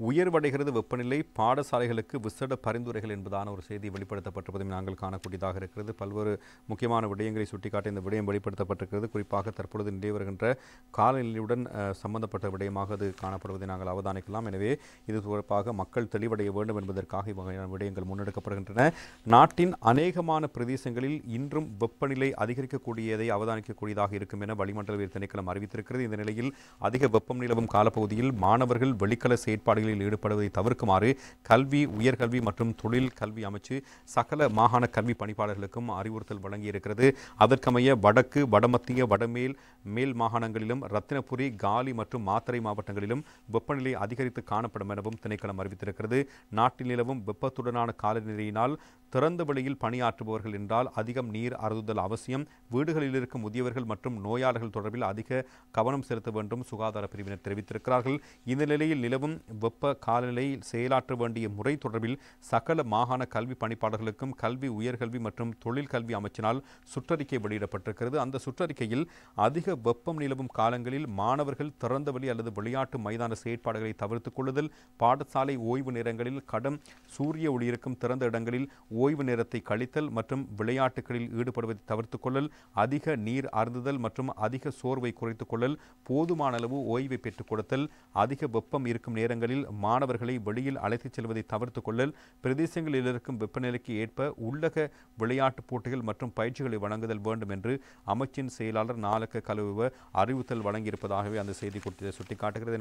உயர்வடைகிறது வெப்பநிலை, பாடசாலைகளுக்கு விசேட பரிந்துரைகள் என்பதான ஒரு செய்தி வெளிப்படுத்தப்பட்டிருப்பதையும் நாங்கள் காணக்கூடியதாக இருக்கிறது. பல்வேறு முக்கியமான விடயங்களை சுட்டிக்காட்டி இந்த விடயம் வெளிப்படுத்தப்பட்டிருக்கிறது. குறிப்பாக தற்பொழுது நிலை வருகின்ற காலநிலையுடன் சம்பந்தப்பட்ட விடயமாக அது காணப்படுவதை நாங்கள் அவதானிக்கலாம். எனவே இது தொடர்பாக மக்கள் தெளிவடைய வேண்டும் என்பதற்காக இவ்வகையான விடயங்கள் முன்னெடுக்கப்படுகின்றன. நாட்டின் அநேகமான பிரதேசங்களில் இன்றும் வெப்பநிலை அதிகரிக்கக்கூடியதை அவதானிக்கக்கூடியதாக இருக்கும் என வளிமண்டலவியல் திணைக்களம் அறிவித்திருக்கிறது. இந்த நிலையில் அதிக வெப்பம் நிலவும் காலப்பகுதியில் மாணவர்கள் வெளிக்கள செயற்பாடுகளில் ஈடுபடுவதை தவிர்க்குமாறு கல்வி, உயர்கல்வி மற்றும் தொழில் கல்வி அமைச்சு சகல மாகாண கல்வி பணிப்பாளர்களுக்கும் அறிவுறுத்தல் வழங்கியிருக்கிறது. அதற்கமைய வடக்கு, வடமத்திய, வடமேல், மேல் மாகாணங்களிலும் ரத்தினபுரி, காலி மற்றும் மாத்தறை மாவட்டங்களிலும் வெப்பநிலை அதிகரித்து காணப்படும் எனவும் திணைக்களம் அறிவித்திருக்கிறது. நாட்டில் நிலவும் வெப்பத்துடனான காலநிலையினால் திறந்த வெளியில் பணியாற்றுபவர்கள் என்றால் அதிகம் நீர் அருந்துதல் அவசியம். வீடுகளில் இருக்கும் முதியவர்கள் மற்றும் நோயாளர்கள் தொடர்பில் அதிக கவனம் செலுத்த வேண்டும் சுகாதார பிரிவினர் தெரிவித்திருக்கிறார்கள். இந்த நிலையில் நிலவும் வெப்ப காலநிலை செயலாற்ற வேண்டிய முறை தொடர்பில் சகல மாகாண கல்வி பணிப்பாளர்களுக்கும் கல்வி, உயர்கல்வி மற்றும் தொழில் கல்வி அமைச்சினால் சுற்றறிக்கை வெளியிடப்பட்டிருக்கிறது. அந்த சுற்றறிக்கையில் அதிக வெப்பம் நிலவும் காலங்களில் மாணவர்கள் திறந்தவெளி அல்லது விளையாட்டு மைதான செயற்பாடுகளை தவிர்த்துக் கொள்ளுதல், பாடசாலை ஓய்வு நேரங்களில் கடும் சூரிய ஒளி இருக்கும் திறந்த இடங்களில் ஓய்வு நேரத்தை கழித்தல் மற்றும் விளையாட்டுகளில் ஈடுபடுவதை தவிர்த்துக் கொள்ளல், அதிக நீர் அருந்துதல் மற்றும் அதிக சோர்வை குறைத்துக் கொள்ளல், போதுமான அளவு ஓய்வை பெற்றுக் கொடுத்தல், அதிக வெப்பம் இருக்கும் நேரங்களில் மாணவர்களை வெளியில் அழைத்துச் செல்வதை தவிர்த்துக் கொள்ளல், பிரதேசங்களில் இருக்கும் வெப்பநிலைக்கு ஏற்ப உள்ளக விளையாட்டுப் போட்டிகள் மற்றும் பயிற்சிகளை வழங்குதல் வேண்டும் என்று அமைச்சின் செயலாளர் நாலக்க கலுவ அறிவுறுத்தல் வழங்கியிருப்பதாகவே அந்த செய்தி குறித்து சுட்டிக்காட்டுகிறது.